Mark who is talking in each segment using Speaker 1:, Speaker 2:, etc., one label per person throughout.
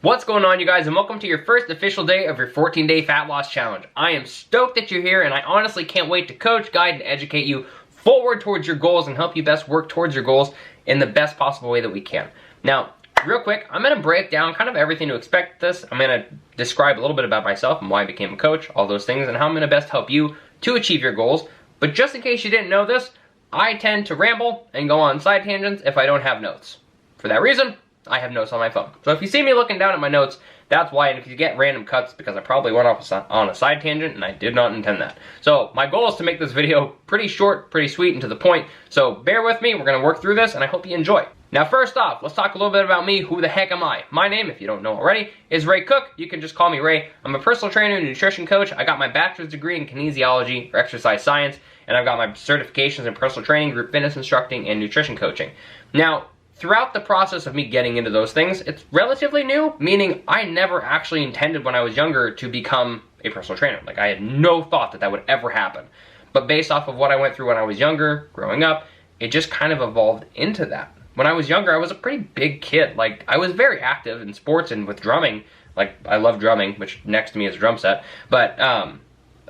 Speaker 1: What's going on, you guys, and welcome to your first official day of your 14-day fat loss challenge. I am stoked that you're here, and I honestly can't wait to coach, guide, and educate you forward towards your goals and help you best work towards your goals in the best possible way that we can. Now, real quick, I'm going to break down kind of everything to expect this. I'm going to describe a little bit about myself and why I became a coach, all those things, and how I'm going to best help you to achieve your goals. But just in case you didn't know this, I tend to ramble and go on side tangents if I don't have notes. For that reason, I have notes on my phone. So if you see me looking down at my notes, that's why. And if you get random cuts, because I probably went off on a side tangent and I did not intend that. So my goal is to make this video pretty short, pretty sweet, and to the point. So bear with me, we're gonna work through this and I hope you enjoy. Now first off, let's talk a little bit about me. Who the heck am I? My name, if you don't know already, is Ray Cook. You can just call me Ray. I'm a personal trainer and nutrition coach. I got my bachelor's degree in kinesiology or exercise science, and I've got my certifications in personal training, group fitness instructing, and nutrition coaching. Now, throughout the process of me getting into those things, it's relatively new, meaning I never actually intended when I was younger to become a personal trainer. Like, I had no thought that that would ever happen. But based off of what I went through when I was younger, growing up, it just kind of evolved into that. When I was younger, I was a pretty big kid. Like, I was very active in sports and with drumming. Like, I love drumming, which next to me is a drum set. But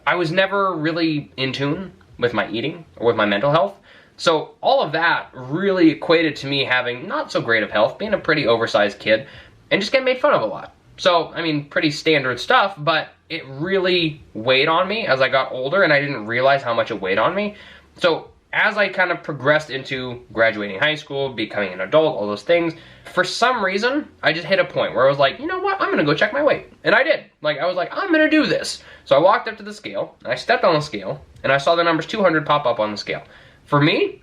Speaker 1: I was never really in tune with my eating or with my mental health. So all of that really equated to me having not so great of health, being a pretty oversized kid, and just getting made fun of a lot. So, I mean, pretty standard stuff, but it really weighed on me as I got older, and I didn't realize how much it weighed on me. So as I kind of progressed into graduating high school, becoming an adult, all those things, for some reason, I just hit a point where I was like, you know what, I'm gonna go check my weight. And I did. Like, I was like, I'm gonna do this. So I walked up to the scale, and I stepped on the scale, and I saw the numbers 200 pop up on the scale. For me,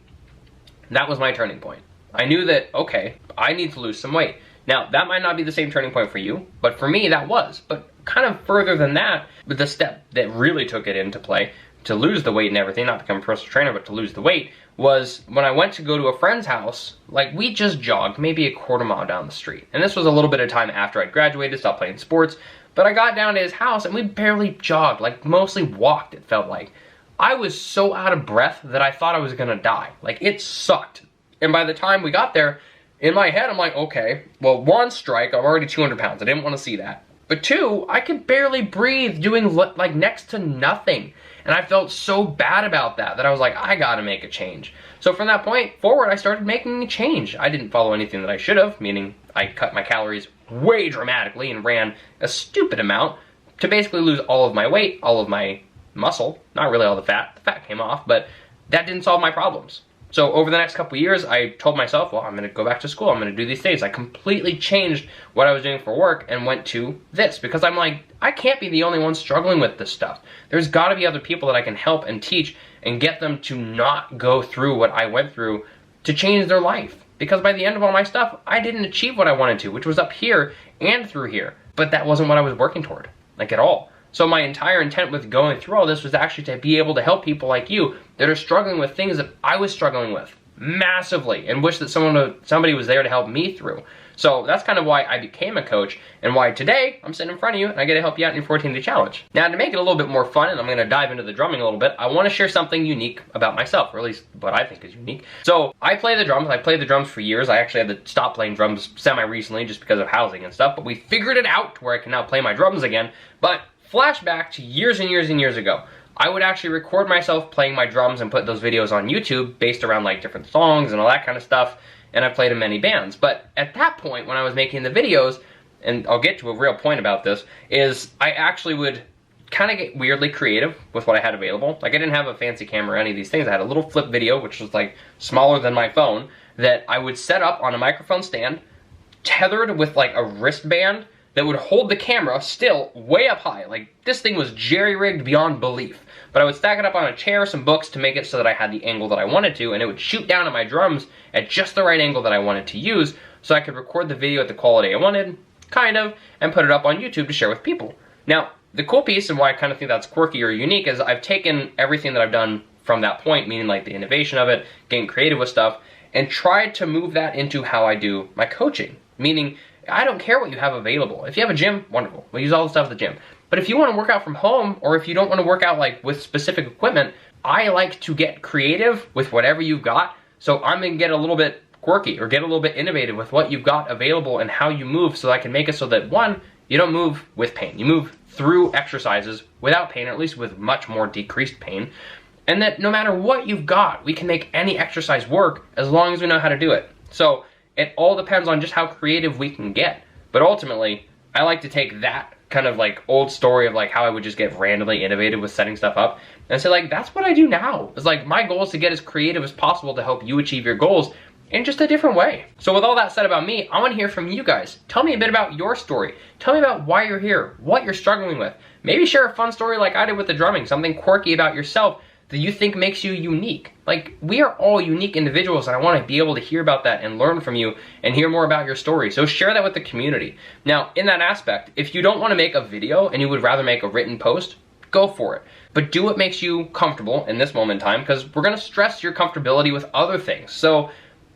Speaker 1: that was my turning point. I knew that, okay, I need to lose some weight. Now, that might not be the same turning point for you, but for me, that was. But kind of further than that, the step that really took it into play to lose the weight and everything, not become a personal trainer, but to lose the weight, was when I went to go to a friend's house. Like, we just jogged maybe a quarter mile down the street. And this was a little bit of time after I'd graduated, stopped playing sports. But I got down to his house and we barely jogged, like mostly walked, it felt like. I was so out of breath that I thought I was gonna die. Like, it sucked. And by the time we got there, in my head, I'm like, okay, well, one, strike, I'm already 200 pounds. I didn't want to see that. But two, I could barely breathe doing like next to nothing. And I felt so bad about that I was like, I gotta make a change. So from that point forward, I started making a change. I didn't follow anything that I should have, meaning I cut my calories way dramatically and ran a stupid amount to basically lose all of my weight, all of my muscle, not really all the fat came off, but that didn't solve my problems. So over the next couple years, I told myself, well, I'm gonna go back to school, I'm gonna do these things. I completely changed what I was doing for work and went to this, because I'm like, I can't be the only one struggling with this stuff. There's gotta be other people that I can help and teach and get them to not go through what I went through to change their life. Because by the end of all my stuff, I didn't achieve what I wanted to, which was up here and through here. But that wasn't what I was working toward, like at all. So my entire intent with going through all this was actually to be able to help people like you that are struggling with things that I was struggling with massively, and wish that somebody was there to help me through. So that's kind of why I became a coach, and why today I'm sitting in front of you and I get to help you out in your 14-day challenge. Now, to make it a little bit more fun, and I'm going to dive into the drumming a little bit, I want to share something unique about myself, or at least what I think is unique. So I play the drums. I played the drums for years. I actually had to stop playing drums semi-recently just because of housing and stuff, but we figured it out to where I can now play my drums again. But flashback to years and years and years ago, I would actually record myself playing my drums and put those videos on YouTube based around like different songs and all that kind of stuff, and I played in many bands. But at that point, when I was making the videos, and I'll get to a real point about this, is I actually would kind of get weirdly creative with what I had available. Like, I didn't have a fancy camera or any of these things. I had a little flip video, which was like smaller than my phone, that I would set up on a microphone stand, tethered with like a wristband that would hold the camera still way up high. Like, this thing was jerry-rigged beyond belief. But I would stack it up on a chair, some books, to make it so that I had the angle that I wanted to, and it would shoot down at my drums at just the right angle that I wanted to use, so I could record the video at the quality I wanted, kind of, and put it up on YouTube to share with people. Now, the cool piece, and why I kind of think that's quirky or unique, is I've taken everything that I've done from that point, meaning like the innovation of it, getting creative with stuff, and tried to move that into how I do my coaching. Meaning, I don't care what you have available. If you have a gym, wonderful. We'll use all the stuff at the gym. But if you want to work out from home, or if you don't want to work out like with specific equipment, I like to get creative with whatever you've got. So I'm going to get a little bit quirky or get a little bit innovative with what you've got available and how you move, so I can make it so that, one, you don't move with pain. You move through exercises without pain, or at least with much more decreased pain. And that no matter what you've got, we can make any exercise work as long as we know how to do it. So it all depends on just how creative we can get. But ultimately, I like to take that kind of like old story of like how I would just get randomly innovative with setting stuff up and say like, that's what I do now. It's like my goal is to get as creative as possible to help you achieve your goals in just a different way. So with all that said about me, I want to hear from you guys. Tell me a bit about your story. Tell me about why you're here, what you're struggling with. Maybe share a fun story like I did with the drumming, something quirky about yourself that you think makes you unique. Like, we are all unique individuals, and I want to be able to hear about that and learn from you and hear more about your story. So share that with the community. Now, in that aspect, if you don't want to make a video and you would rather make a written post, go for it. But do what makes you comfortable in this moment in time, because we're going to stress your comfortability with other things. So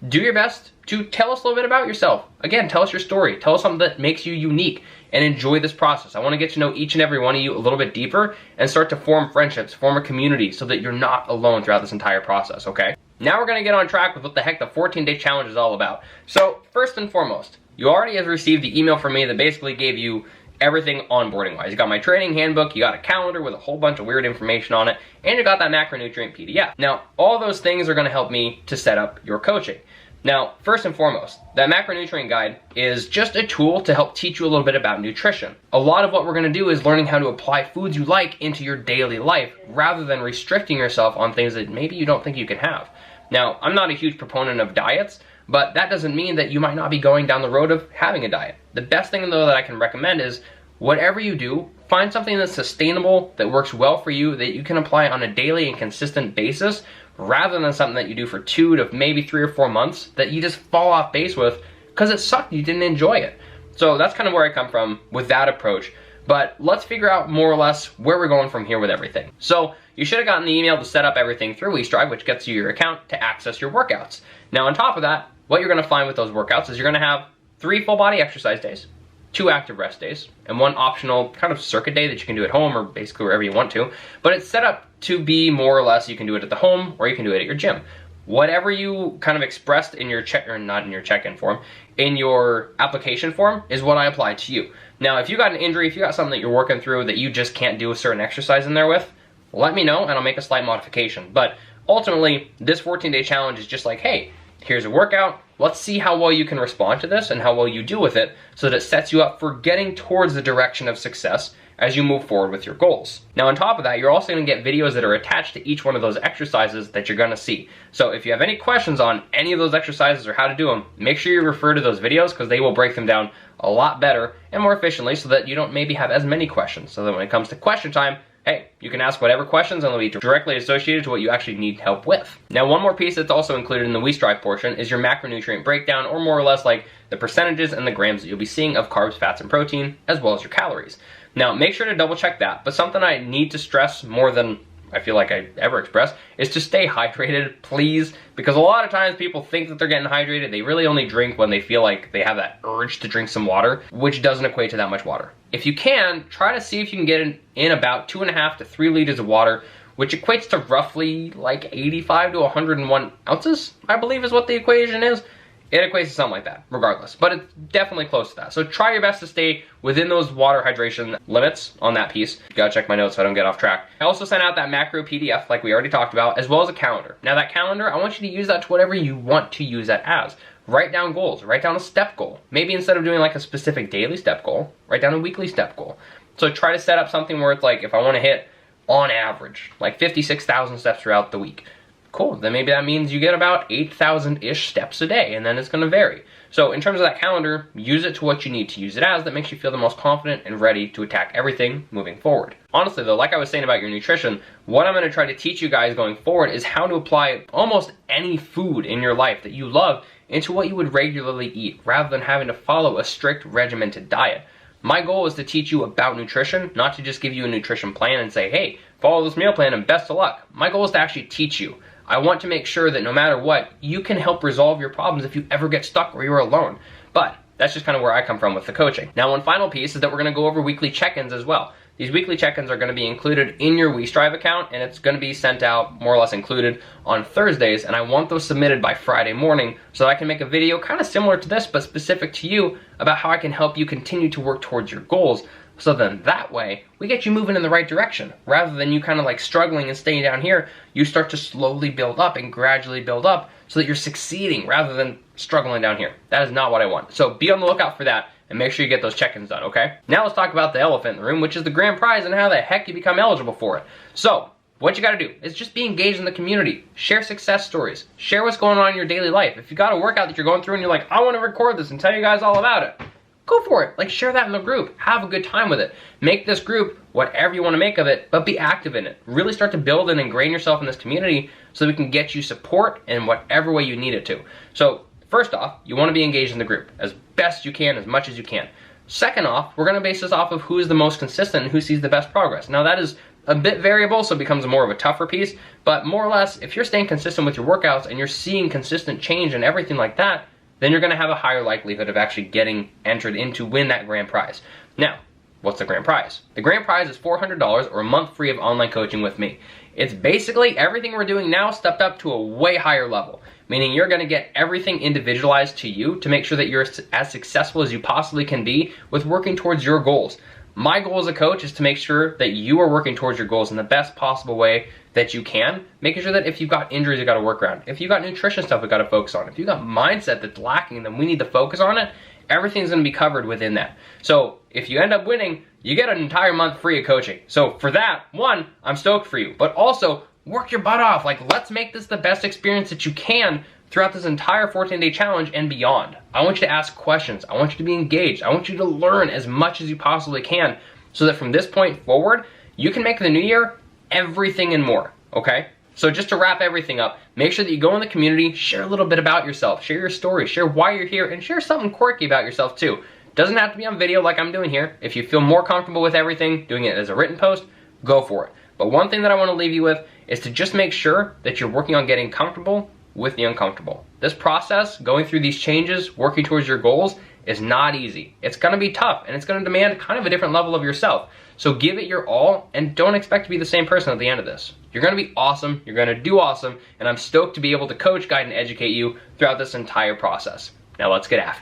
Speaker 1: do your best to tell us a little bit about yourself. Again, tell us your story. Tell us something that makes you unique, and enjoy this process. I want to get to know each and every one of you a little bit deeper and start to form friendships, form a community, so that you're not alone throughout this entire process, okay? Now we're going to get on track with what the heck the 14-day challenge is all about. So first and foremost, you already have received the email from me that basically gave you everything onboarding-wise. You got my training handbook, you got a calendar with a whole bunch of weird information on it, and you got that macronutrient PDF. Now, all those things are going to help me to set up your coaching. Now, first and foremost, that macronutrient guide is just a tool to help teach you a little bit about nutrition. A lot of what we're going to do is learning how to apply foods you like into your daily life, rather than restricting yourself on things that maybe you don't think you can have. Now, I'm not a huge proponent of diets, but that doesn't mean that you might not be going down the road of having a diet. The best thing, though, that I can recommend is whatever you do, find something that's sustainable, that works well for you, that you can apply on a daily and consistent basis, rather than something that you do for 2 to maybe 3 or 4 months that you just fall off base with because it sucked, you didn't enjoy it. So that's kind of where I come from with that approach. But let's figure out more or less where we're going from here with everything. So you should have gotten the email to set up everything through eStride, which gets you your account to access your workouts. Now on top of that, what you're going to find with those workouts is you're going to have 3 full body exercise days, 2 active rest days, and 1 optional kind of circuit day that you can do at home or basically wherever you want to. But it's set up to be more or less, you can do it at the home or you can do it at your gym. Whatever you kind of expressed in your check, or not in your check-in form, in your application form is what I apply to you. Now, if you got an injury, if you got something that you're working through that you just can't do a certain exercise in there with, let me know and I'll make a slight modification. But ultimately, this 14-day challenge is just like, hey, here's a workout. Let's see how well you can respond to this and how well you do with it, so that it sets you up for getting towards the direction of success as you move forward with your goals. Now on top of that, you're also going to get videos that are attached to each one of those exercises that you're going to see. So if you have any questions on any of those exercises or how to do them, make sure you refer to those videos, because they will break them down a lot better and more efficiently, so that you don't maybe have as many questions. So that when it comes to question time, hey, you can ask whatever questions and they'll be directly associated to what you actually need help with. Now, one more piece that's also included in the WeStrive portion is your macronutrient breakdown, or more or less like the percentages and the grams that you'll be seeing of carbs, fats, and protein, as well as your calories. Now, make sure to double check that, but something I need to stress more than I feel like I ever express is to stay hydrated, please, because a lot of times people think that they're getting hydrated. They really only drink when they feel like they have that urge to drink some water, which doesn't equate to that much water. If you can, try to see if you can get in about 2.5 to 3 liters of water, which equates to roughly like 85 to 101 ounces, I believe is what the equation is. It equates to something like that, regardless, but it's definitely close to that. So try your best to stay within those water hydration limits on that piece. Gotta check my notes so I don't get off track. I also sent out that macro PDF, like we already talked about, as well as a calendar. Now that calendar, I want you to use that to whatever you want to use that as. Write down goals, write down a step goal. Maybe instead of doing like a specific daily step goal, write down a weekly step goal. So try to set up something where it's like, if I wanna hit, on average, like 56,000 steps throughout the week. Cool, then maybe that means you get about 8,000-ish steps a day, and then it's gonna vary. So in terms of that calendar, use it to what you need to use it as that makes you feel the most confident and ready to attack everything moving forward. Honestly though, like I was saying about your nutrition, what I'm gonna try to teach you guys going forward is how to apply almost any food in your life that you love into what you would regularly eat, rather than having to follow a strict regimented diet. My goal is to teach you about nutrition, not to just give you a nutrition plan and say, hey, follow this meal plan and best of luck. My goal is to actually teach you. I want to make sure that no matter what, you can help resolve your problems if you ever get stuck or you're alone. But that's just kind of where I come from with the coaching. Now, one final piece is that we're going to go over weekly check-ins as well. These weekly check-ins are going to be included in your WeStrive account, and it's going to be sent out more or less included on Thursdays, and I want those submitted by Friday morning so that I can make a video kind of similar to this but specific to you about how I can help you continue to work towards your goals. So then that way, we get you moving in the right direction. Rather than you kind of like struggling and staying down here, you start to slowly build up and gradually build up so that you're succeeding rather than struggling down here. That is not what I want. So be on the lookout for that and make sure you get those check-ins done, okay? Now let's talk about the elephant in the room, which is the grand prize and how the heck you become eligible for it. So, what you gotta do is just be engaged in the community. Share success stories. Share what's going on in your daily life. If you got a workout that you're going through and you're like, I wanna record this and tell you guys all about it, go for it. Like, share that in the group. Have a good time with it. Make this group whatever you want to make of it, but be active in it. Really start to build and ingrain yourself in this community so that we can get you support in whatever way you need it to. So, first off, you want to be engaged in the group as best you can, as much as you can. Second off, we're going to base this off of who is the most consistent and who sees the best progress. Now, that is a bit variable, so it becomes more of a tougher piece, but more or less, if you're staying consistent with your workouts and you're seeing consistent change and everything like that, then you're going to have a higher likelihood of actually getting entered in to win that grand prize. Now, what's the grand prize? The grand prize is $400 or a month free of online coaching with me. It's basically everything we're doing now stepped up to a way higher level, meaning you're going to get everything individualized to you to make sure that you're as successful as you possibly can be with working towards your goals. My goal as a coach is to make sure that you are working towards your goals in the best possible way that you can, making sure that if you've got injuries you got to work around, if you've got nutrition stuff we got to focus on, if you've got mindset that's lacking then we need to focus on it, everything's going to be covered within that. So if you end up winning, you get an entire month free of coaching. So for that, one, I'm stoked for you, but also work your butt off. Like, let's make this the best experience that you can throughout this entire 14-day challenge and beyond. I want you to ask questions. I want you to be engaged. I want you to learn as much as you possibly can so that from this point forward, you can make the new year everything and more, okay? So just to wrap everything up, make sure that you go in the community, share a little bit about yourself, share your story, share why you're here, and share something quirky about yourself too. Doesn't have to be on video like I'm doing here. If you feel more comfortable with everything, doing it as a written post, go for it. But one thing that I want to leave you with is to just make sure that you're working on getting comfortable with the uncomfortable. This process, going through these changes, working towards your goals, is not easy. It's going to be tough, and it's going to demand kind of a different level of yourself. So give it your all, and don't expect to be the same person at the end of this. You're going to be awesome, you're going to do awesome, and I'm stoked to be able to coach, guide, and educate you throughout this entire process. Now let's get after it.